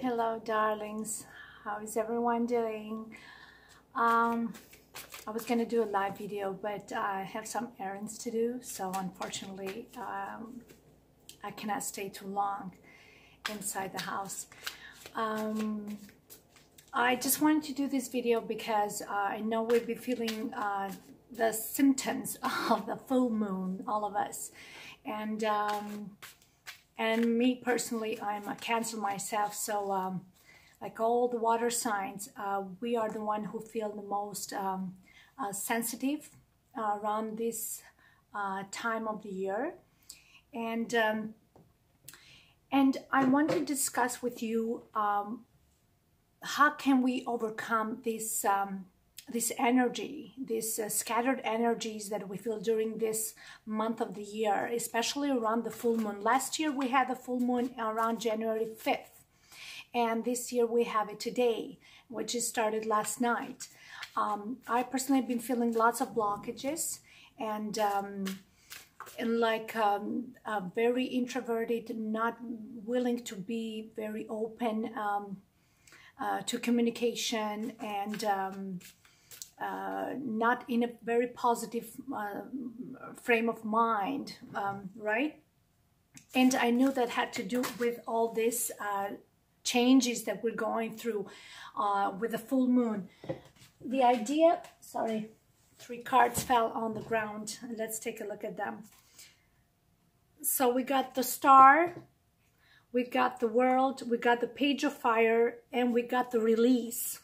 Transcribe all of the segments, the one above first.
Hello, darlings. How is everyone doing? I was going to do a live video, but I have some errands to do, so unfortunately, I cannot stay too long inside the house. I just wanted to do this video because I know we'll be feeling the symptoms of the full moon, all of us, and me personally, I'm a Cancer myself, so like all the water signs, we are the one who feel the most sensitive around this time of the year, and I want to discuss with you how can we overcome this this energy, these scattered energies that we feel during this month of the year, especially around the full moon. Last year we had the full moon around January 5th, and this year we have it today, which is started last night. I personally have been feeling lots of blockages and like very introverted, not willing to be very open to communication, and not in a very positive frame of mind, right? And I knew that had to do with all this changes that we're going through with the full moon. The idea, sorry, 3 cards fell on the ground. Let's take a look at them. So we got the Star, we got the World, we got the Page of Fire, and we got the Release.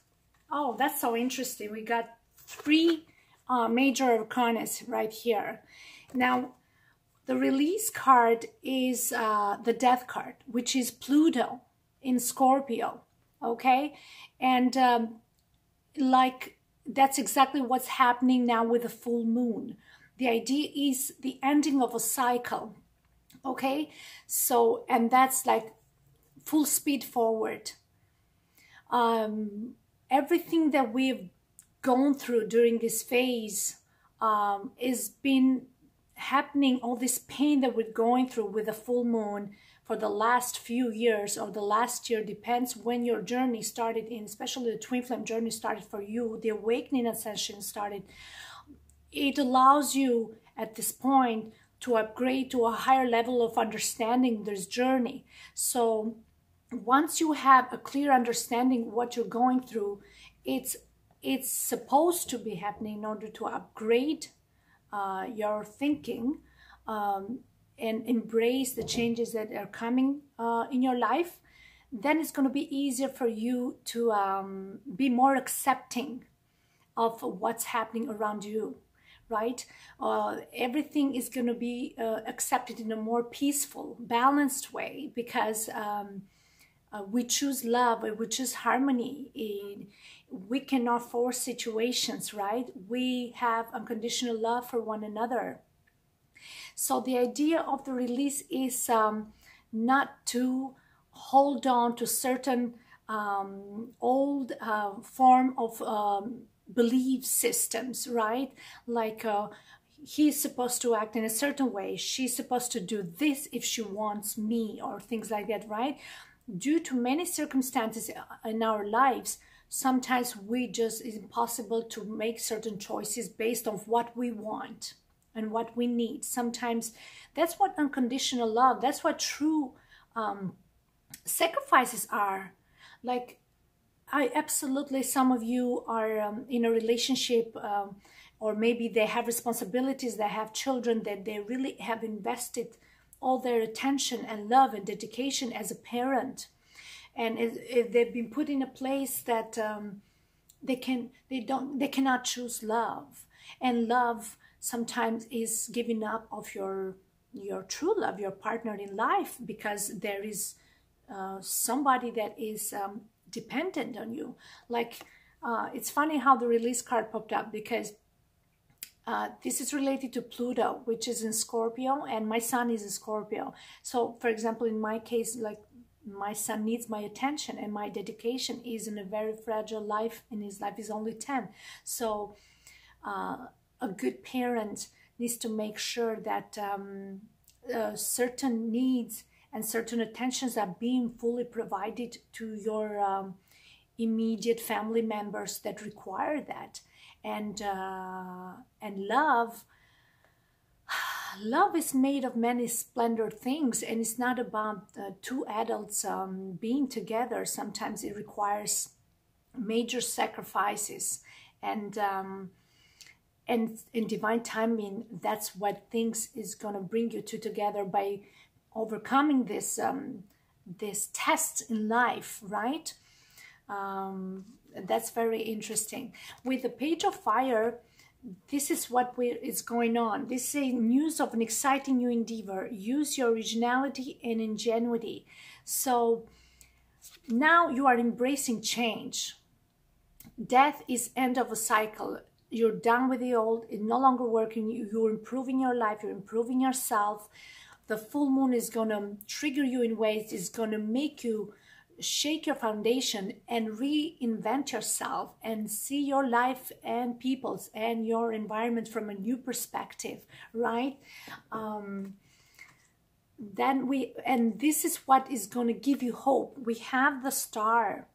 Oh, that's so interesting. We got 3 major arcana right here. Now, the Release card is the Death card, which is Pluto in Scorpio, okay? And like, that's exactly what's happening now with the full moon. The idea is the ending of a cycle, okay? So, and that's like full speed forward. Everything that we've gone through during this phase is been happening, all this pain that we're going through with the full moon for the last few years, or the last year, depends when your journey started, in especially the twin flame journey started for you, the awakening ascension started. It allows you at this point to upgrade to a higher level of understanding this journey. So once you have a clear understanding what you're going through, it's supposed to be happening in order to upgrade your thinking and embrace the changes that are coming in your life. Then it's going to be easier for you to be more accepting of what's happening around you, right? Everything is going to be accepted in a more peaceful, balanced way, because we choose love, we choose harmony. We cannot force situations, right? We have unconditional love for one another. So the idea of the release is not to hold on to certain old form of belief systems, right? Like he's supposed to act in a certain way, she's supposed to do this if she wants me, or things like that, right? Due to many circumstances in our lives, sometimes it's impossible to make certain choices based on what we want and what we need. Sometimes that's what unconditional love, that's what true sacrifices are. Like, I absolutely, some of you are in a relationship, or maybe they have responsibilities, they have children, that they really have invested all their attention and love and dedication as a parent, and they've been put in a place that they cannot choose love, and love sometimes is giving up of your true love, your partner in life, because there is somebody that is dependent on you. Like, it's funny how the Release card popped up, because this is related to Pluto, which is in Scorpio, and my son is in Scorpio. So, for example, in my case, like, my son needs my attention, and my dedication is in a very fragile life, and his life is only 10. So, a good parent needs to make sure that certain needs and certain attentions are being fully provided to your immediate family members that require that. And love is made of many splendid things, and it's not about two adults being together. Sometimes it requires major sacrifices, and in divine timing, that's what things is going to bring you two together, by overcoming this this test in life, right? That's very interesting. With the Page of Fire, this is what is going on. This is a news of an exciting new endeavor. Use your originality and ingenuity. So now you are embracing change. Death is end of a cycle. You're done with the old. It's no longer working. You're improving your life. You're improving yourself. The full moon is going to trigger you in ways. It's going to make you shake your foundation and reinvent yourself and see your life and people's and your environment from a new perspective, right? And this is what is going to give you hope. We have the Star,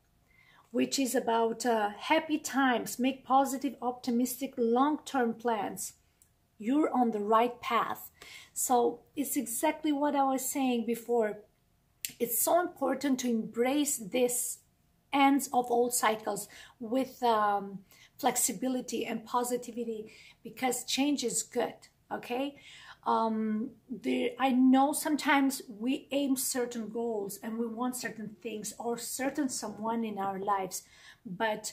which is about happy times, make positive, optimistic, long-term plans. You're on the right path. So it's exactly what I was saying before. It's so important to embrace this ends of old cycles with flexibility and positivity, because change is good, okay? I know sometimes we aim certain goals and we want certain things or certain someone in our lives, but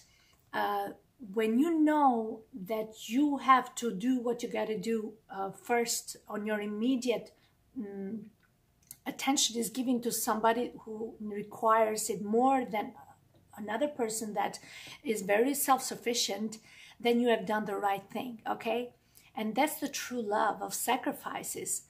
when you know that you have to do what you got to do first on your immediate attention is given to somebody who requires it more than another person that is very self-sufficient, then you have done the right thing, okay? And that's the true love of sacrifices.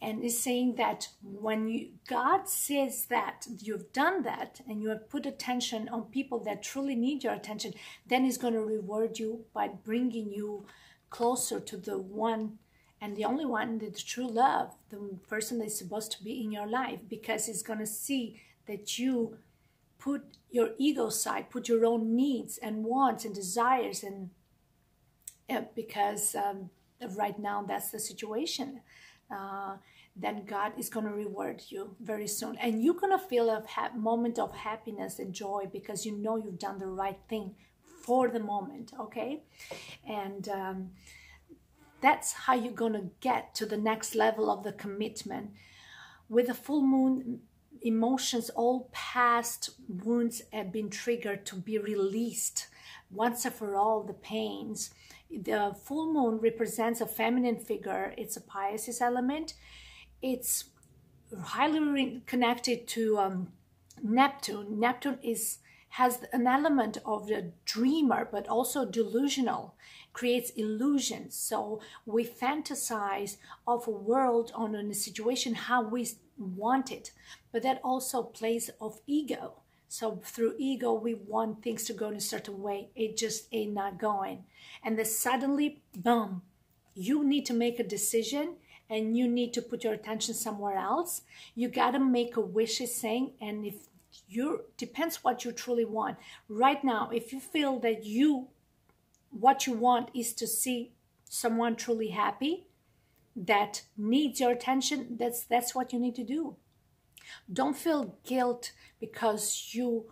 And it's saying that when God says that you've done that and you have put attention on people that truly need your attention, then He's going to reward you by bringing you closer to the one and the only one, the true love, the person that's supposed to be in your life, because He's going to see that you put your ego aside, put your own needs and wants and desires, and because right now that's the situation. Then God is going to reward you very soon. And you're going to feel a moment of happiness and joy because you know you've done the right thing for the moment, okay? And that's how you're going to get to the next level of the commitment. With the full moon, emotions, all past wounds have been triggered to be released once and for all, the pains. The full moon represents a feminine figure. It's a Pisces element. It's highly connected to Neptune. Neptune has an element of the dreamer, but also delusional, creates illusions. So we fantasize of a world on a situation how we want it, but that also plays of ego. So through ego, we want things to go in a certain way. It just ain't not going. And then suddenly, boom, you need to make a decision and you need to put your attention somewhere else. You got to make a wish, is saying, and if depends what you truly want. Right now, if you feel that what you want is to see someone truly happy that needs your attention, that's what you need to do. Don't feel guilt because your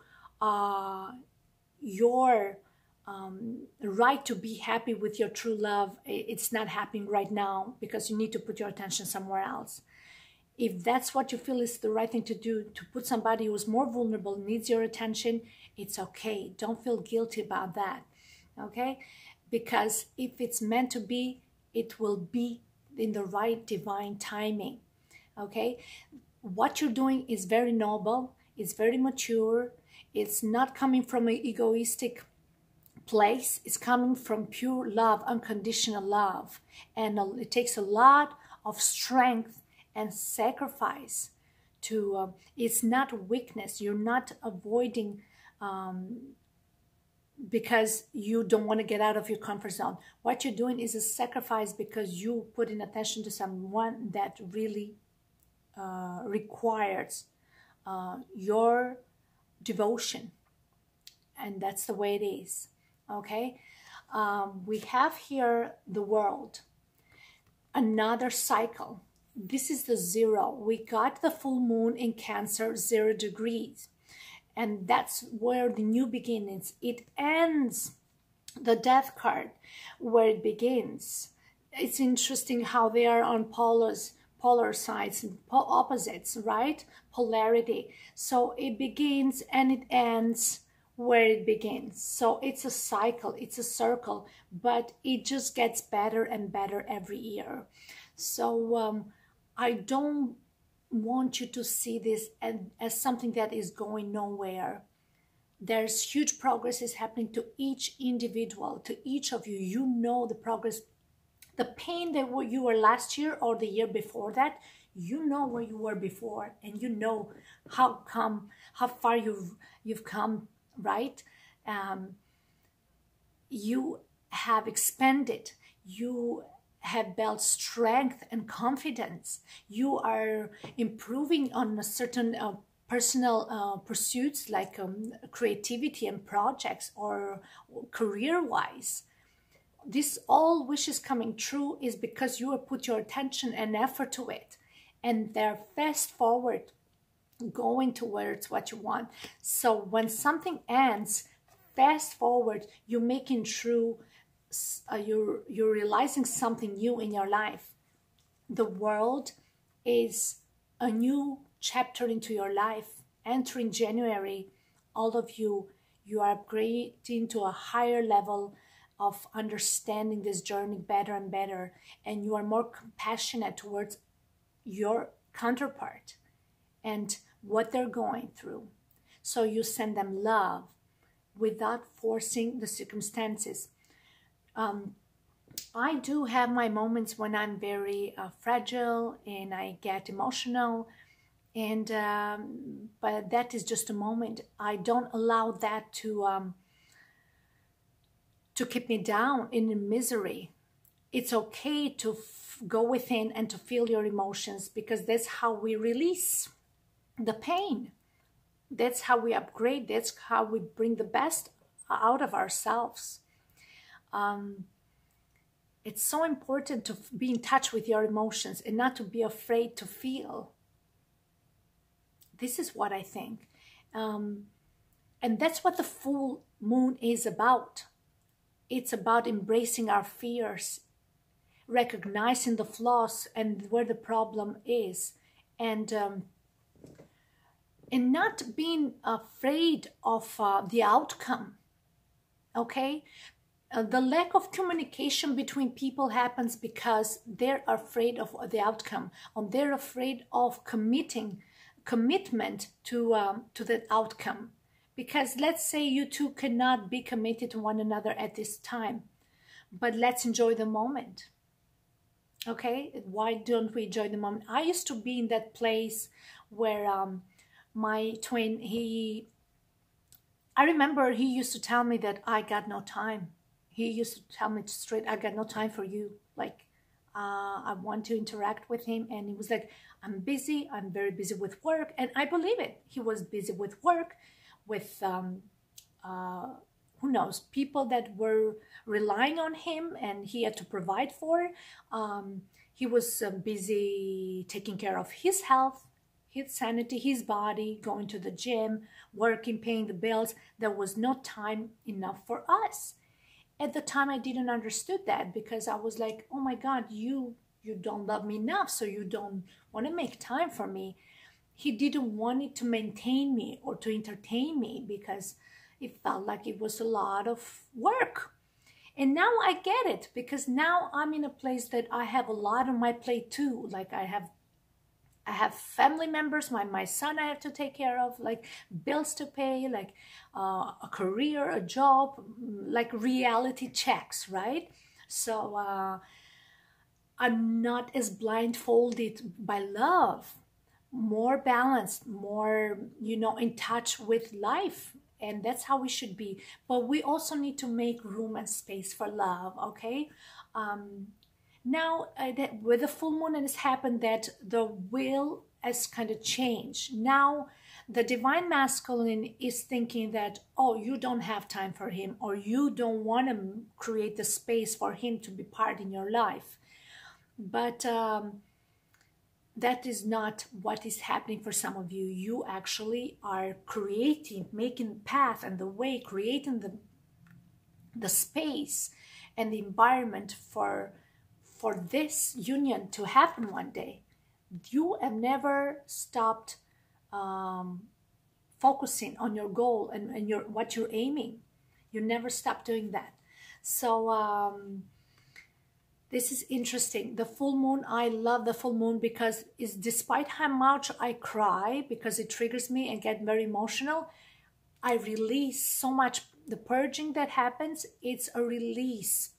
right to be happy with your true love, it's not happening right now because you need to put your attention somewhere else. If that's what you feel is the right thing to do, to put somebody who's more vulnerable, needs your attention, it's okay. Don't feel guilty about that, okay? Because if it's meant to be, it will be in the right divine timing, okay? What you're doing is very noble, it's very mature, it's not coming from an egoistic place, it's coming from pure love, unconditional love. And it takes a lot of strength and sacrifice to, it's not weakness, you're not avoiding because you don't want to get out of your comfort zone. What you're doing is a sacrifice because you put in attention to someone that really requires your devotion, and that's the way it is. Okay, we have here the world, another cycle. This is the 0. We got the full moon in Cancer, 0 degrees, and that's where the new beginnings. It ends the death card where it begins. It's interesting how they are on polar sides and opposites, right? Polarity. So it begins and it ends where it begins. So it's a cycle, it's a circle, but it just gets better and better every year. So I don't want you to see this as something that is going nowhere. There's huge progress is happening to each individual, to each of you. You know the progress, the pain that you were last year or the year before that. You know where you were before, and you know how far you've come, right? You have expanded. You have built strength and confidence. You are improving on a certain personal pursuits like creativity and projects or career-wise. This all wishes coming true is because you have put your attention and effort to it, and they're fast forward going towards what you want. So when something ends, fast forward, you're making true, you're realizing something new in your life. The world is a new chapter into your life. Entering January, all of you are upgrading to a higher level of understanding this journey better and better, and you are more compassionate towards your counterpart and what they're going through. So you send them love without forcing the circumstances. I do have my moments when I'm very fragile and I get emotional, and but that is just a moment. I don't allow that to keep me down in misery. It's okay to go within and to feel your emotions, because that's how we release the pain. That's how we upgrade. That's how we bring the best out of ourselves. It's so important to be in touch with your emotions and not to be afraid to feel. This is what I think. And that's what the full moon is about. It's about embracing our fears, recognizing the flaws and where the problem is, and not being afraid of the outcome, okay? The lack of communication between people happens because they're afraid of the outcome, or they're afraid of commitment to the outcome. Because let's say you two cannot be committed to one another at this time, but let's enjoy the moment. Okay, why don't we enjoy the moment? I used to be in that place where my twin, I remember he used to tell me that I got no time. He used to tell me straight, I got no time for you. Like, I want to interact with him. And he was like, I'm busy. I'm very busy with work. And I believe it. He was busy with work, with, who knows, people that were relying on him and he had to provide for. He was busy taking care of his health, his sanity, his body, going to the gym, working, paying the bills. There was no time enough for us. At the time, I didn't understood that, because I was like, oh my God, you don't love me enough, so you don't want to make time for me. He didn't want it to maintain me or to entertain me, because it felt like it was a lot of work. And now I get it, because now I'm in a place that I have a lot on my plate too. Like I have family members, my son I have to take care of, like bills to pay, like a career, a job, like reality checks, right? So I'm not as blindfolded by love, more balanced, more, in touch with life. And that's how we should be. But we also need to make room and space for love, okay? Now, with the full moon, it has happened that the will has kind of changed. Now the divine masculine is thinking that, oh, you don't have time for him, or you don't want to create the space for him to be part in your life. But that is not what is happening for some of you. You actually are creating, making the path and the way, creating the space and the environment for this union to happen one day. You have never stopped focusing on your goal and what you're aiming. You never stop doing that. So this is interesting. The full moon, I love the full moon because it's, despite how much I cry, because it triggers me and get very emotional, I release so much. The purging that happens, it's a release.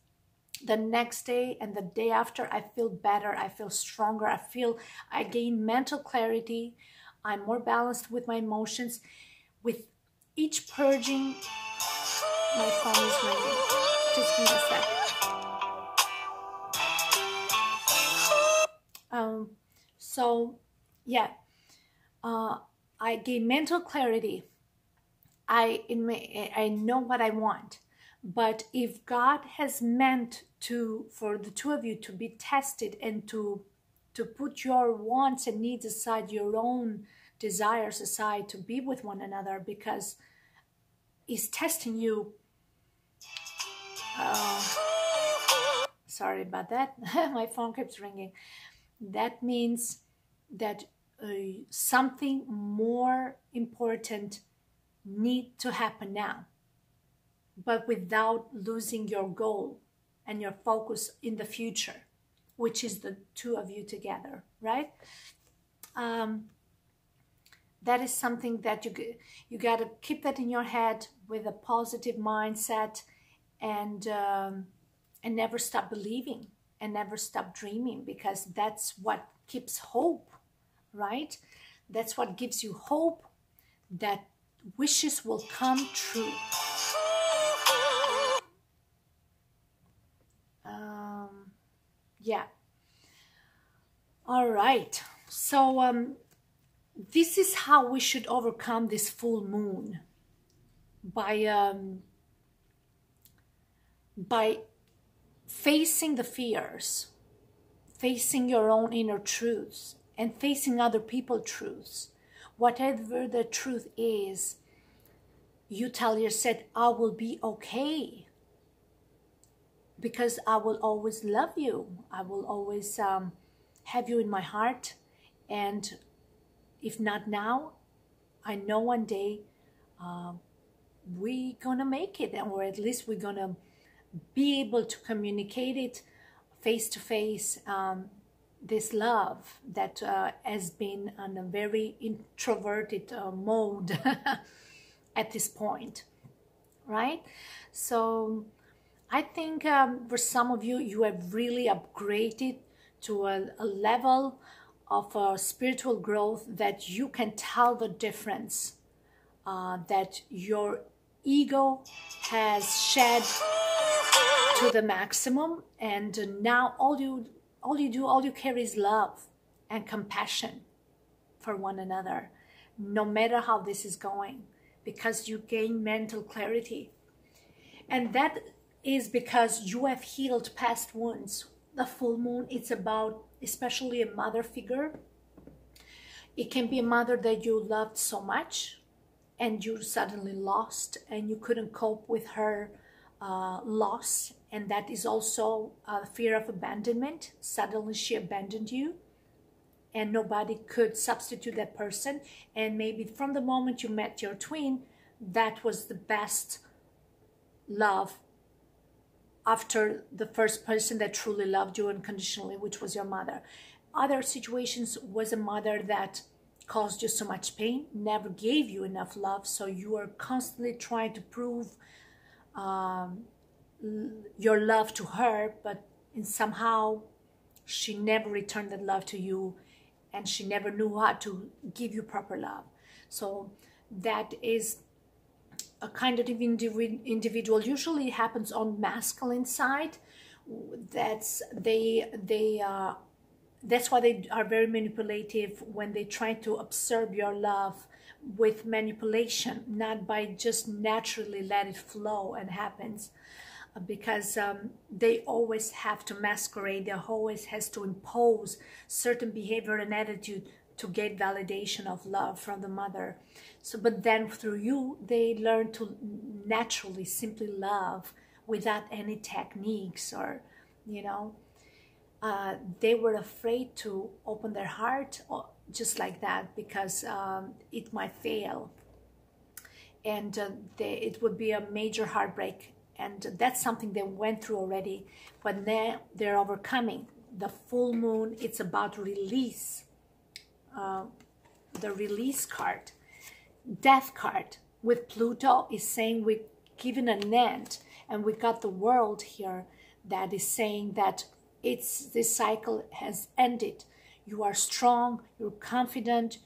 The next day and the day after, I feel better, I feel stronger, I gain mental clarity, I'm more balanced with my emotions. With each purging, my phone is ringing. Just give me a sec. So yeah, I gain mental clarity. I know what I want. But if God has meant for the two of you to be tested and to put your wants and needs aside, your own desires aside, to be with one another, because He's testing you. Sorry about that. My phone keeps ringing. That means that something more important needs to happen now, but without losing your goal and your focus in the future, which is the two of you together, right? That is something that you got to keep that in your head with a positive mindset, and never stop believing and never stop dreaming, because that's what keeps hope, right? That's what gives you hope that wishes will come true. Yeah. All right. So this is how we should overcome this full moon, by facing the fears, facing your own inner truths, and facing other people's truths. Whatever the truth is, you tell yourself, I will be okay, because I will always love you. I will always have you in my heart. And if not now, I know one day we're gonna make it, or at least we're gonna be able to communicate it face to face. This love that has been on a very introverted mode at this point, right? So I think for some of you, you have really upgraded to a level of spiritual growth that you can tell the difference that your ego has shed to the maximum, and now all you carry is love and compassion for one another, no matter how this is going, because you gain mental clarity. And that is because you have healed past wounds. The full moon, it's about especially a mother figure. It can be a mother that you loved so much and you suddenly lost, and you couldn't cope with her loss, and that is also fear of abandonment. Suddenly she abandoned you and nobody could substitute that person, and maybe from the moment you met your twin, that was the best love after the first person that truly loved you unconditionally, which was your mother. Other situations was a mother that caused you so much pain, never gave you enough love, so you are constantly trying to prove your love to her, but somehow she never returned that love to you, and she never knew how to give you proper love. So that is a kind of individual. Usually it happens on masculine side. That's they That's why they are very manipulative when they try to absorb your love with manipulation, not by just naturally let it flow and happens. Because they always have to masquerade, they always has to impose certain behavior and attitude to get validation of love from the mother. So, but then through you, they learn to naturally simply love without any techniques or, you know, they were afraid to open their heart just like that because it might fail. And it would be a major heartbreak. And that's something they went through already. But now they're overcoming. The full moon, it's about release. The release card. Death card with Pluto is saying we're giving an end. And we got the world here that is saying that this cycle has ended. You are strong, you're confident,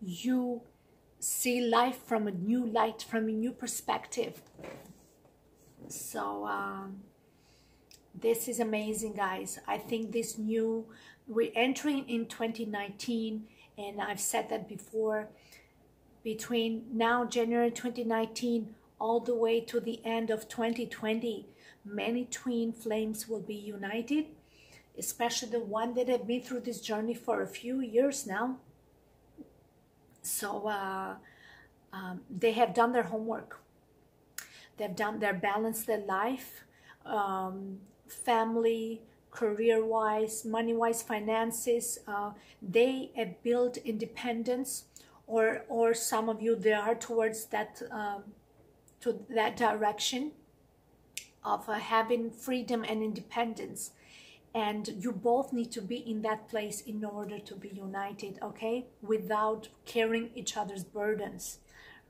you see life from a new light, from a new perspective. So this is amazing, guys. I think we're entering in 2019, and I've said that before, between now, January 2019, all the way to the end of 2020, many twin flames will be united, especially the one that have been through this journey for a few years now. So they have done their homework. They've balanced their life, family, career-wise, money-wise, finances. They have built independence, or some of you, they are towards that, to that direction of having freedom and independence. And you both need to be in that place in order to be united, okay? Without carrying each other's burdens,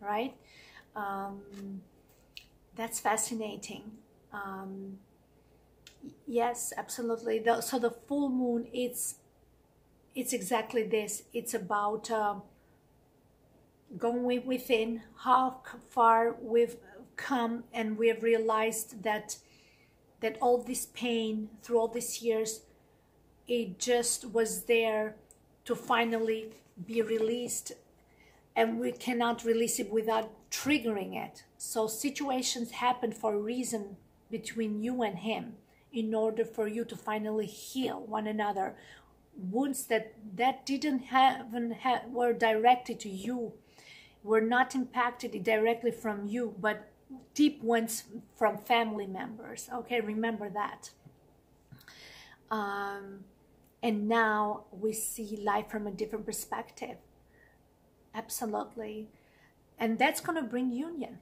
right? That's fascinating. Yes, absolutely. So the full moon, it's exactly this. It's about going within, how far we've come, and we have realized that all this pain through all these years, it just was there to finally be released, and we cannot release it without triggering it. So situations happen for a reason between you and him in order for you to finally heal one another. Wounds that were directed to you, were not impacted directly from you, but deep ones from family members. Okay, remember that. And now we see life from a different perspective. Absolutely. And that's going to bring union.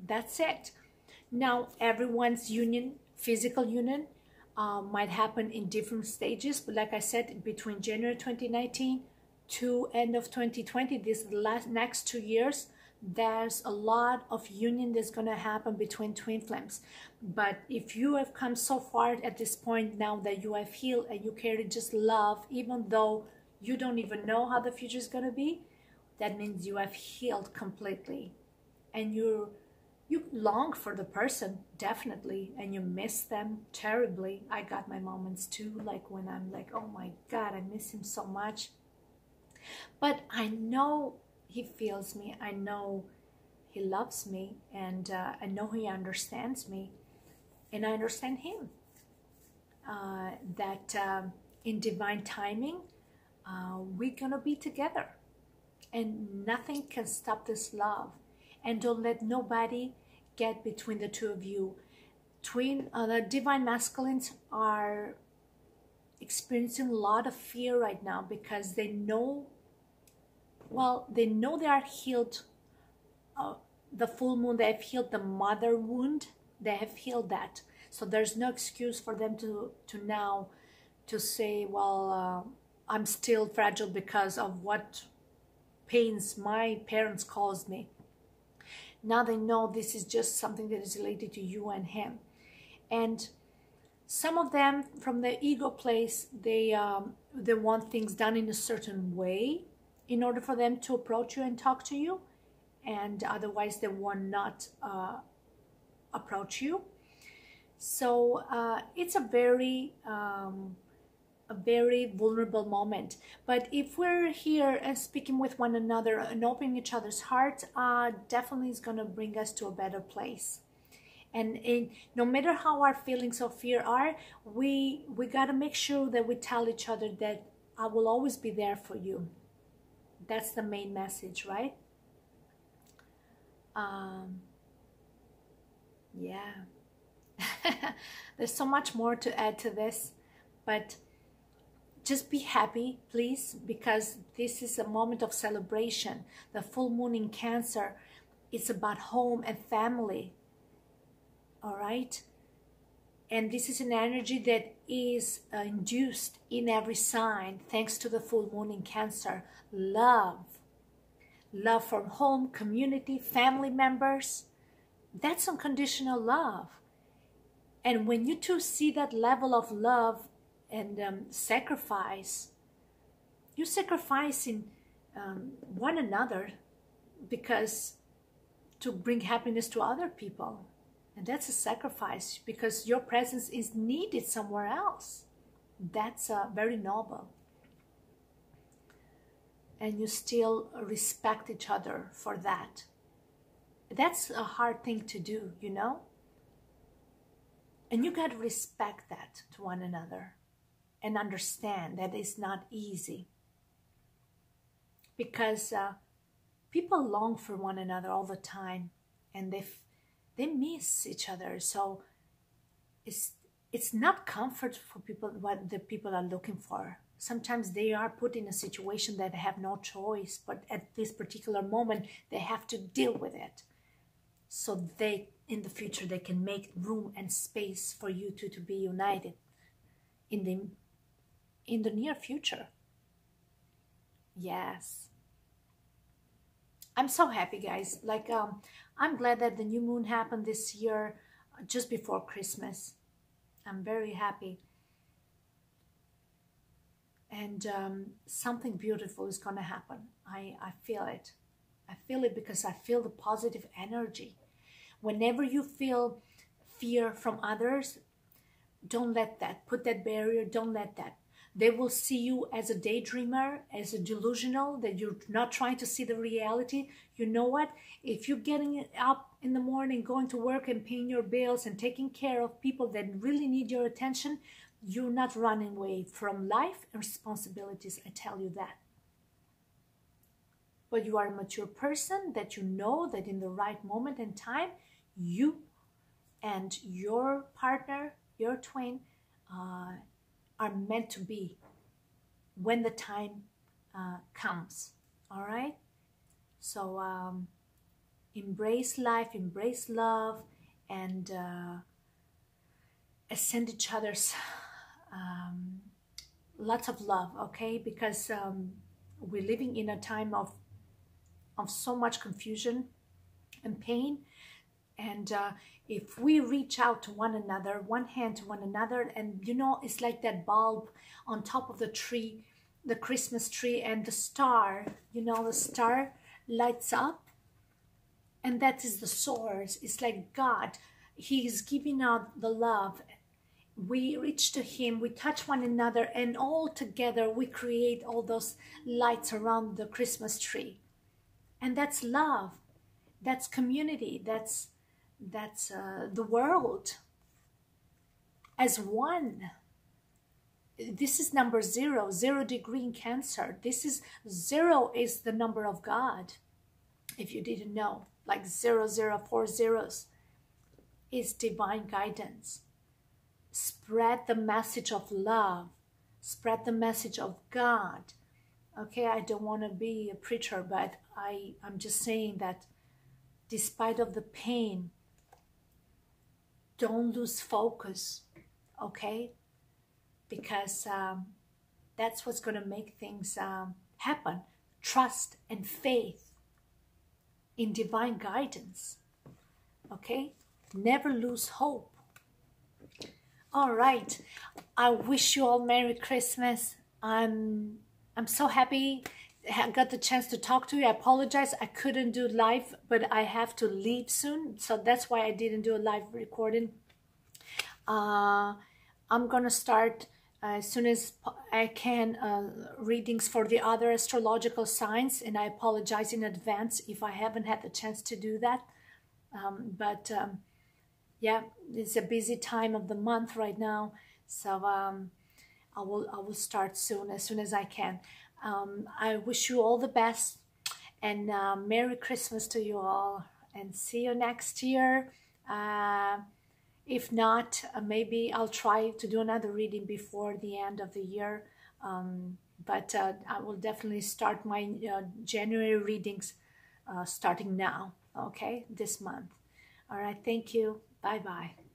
That's it. Now, everyone's union, physical union, might happen in different stages. But like I said, between January 2019 to end of 2020, this next 2 years, there's a lot of union that's going to happen between twin flames. But if you have come so far at this point now that you have healed and you carry just love, even though you don't even know how the future is going to be, that means you have healed completely. And you long for the person, definitely, and you miss them terribly. I got my moments too, like when I'm like, oh my God, I miss him so much. But I know he feels me. I know he loves me, and I know he understands me, and I understand him. That in divine timing, we're gonna be together, and nothing can stop this love. And don't let nobody get between the two of you. The divine masculines are experiencing a lot of fear right now because they know, well, they know they are healed. The full moon, they have healed the mother wound. They have healed that. So there's no excuse for them to now to say, well, I'm still fragile because of what pains my parents caused me. Now they know this is just something that is related to you and him. And some of them, from the ego place, they want things done in a certain way in order for them to approach you and talk to you, and otherwise they will not approach you. So it's a very a very vulnerable moment. But if we're here and speaking with one another and opening each other's hearts, definitely is going to bring us to a better place. And no matter how our feelings of fear are, we got to make sure that we tell each other that I will always be there for you. That's the main message, right? Yeah. There's so much more to add to this, but just be happy, please, because this is a moment of celebration. The full moon in Cancer, it's about home and family. All right? And this is an energy that is induced in every sign thanks to the full moon in Cancer. Love. Love from home, community, family members. That's unconditional love. And when you two see that level of love and sacrifice, you're sacrificing one another because to bring happiness to other people. And that's a sacrifice because your presence is needed somewhere else. That's very noble. And you still respect each other for that. That's a hard thing to do, you know? And you got to respect that to one another and understand that it's not easy. Because people long for one another all the time and they miss each other. So it's not comfort for people what the people are looking for. Sometimes they are put in a situation that they have no choice, but at this particular moment they have to deal with it. So they, in the future, they can make room and space for you two to be united in the near future. Yes. I'm so happy, guys. Like, I'm glad that the new moon happened this year just before Christmas. I'm very happy. And something beautiful is going to happen. I feel it. I feel it because I feel the positive energy. Whenever you feel fear from others, don't let that. Put that barrier. Don't let that. They will see you as a daydreamer, as a delusional, that you're not trying to see the reality. You know what? If you're getting up in the morning, going to work and paying your bills and taking care of people that really need your attention, you're not running away from life and responsibilities. I tell you that. But you are a mature person that you know that in the right moment and time, you and your partner, your twin, are meant to be when the time comes. All right? So embrace life, embrace love, and send each other's lots of love, okay? Because we're living in a time of so much confusion and pain. And if we reach out to one another, one hand to one another, and you know, it's like that bulb on top of the tree, the Christmas tree, and the star, you know, the star lights up, and that is the source. It's like God. He is giving out the love. We reach to Him, we touch one another, and all together we create all those lights around the Christmas tree. And that's love. That's community. That's the world as one. This is number 0, 0 degree in Cancer. This is 0 is the number of God. If you didn't know, like 004 zeros is divine guidance. Spread the message of love. Spread the message of God. Okay, I don't want to be a preacher, but I'm just saying that despite of the pain, don't lose focus, okay? Because that's what's going to make things happen. Trust and faith in divine guidance, okay? Never lose hope. All right, I wish you all Merry Christmas. I'm so happy I got the chance to talk to you. I apologize, I couldn't do live, but I have to leave soon, so that's why I didn't do a live recording. I'm gonna start as soon as I can, readings for the other astrological signs, and I apologize in advance if I haven't had the chance to do that. Yeah, it's a busy time of the month right now, so I will start soon, as soon as I can. I wish you all the best, and Merry Christmas to you all, and see you next year. If not, maybe I'll try to do another reading before the end of the year. But I will definitely start my January readings starting now, okay, this month. All right, thank you. Bye-bye.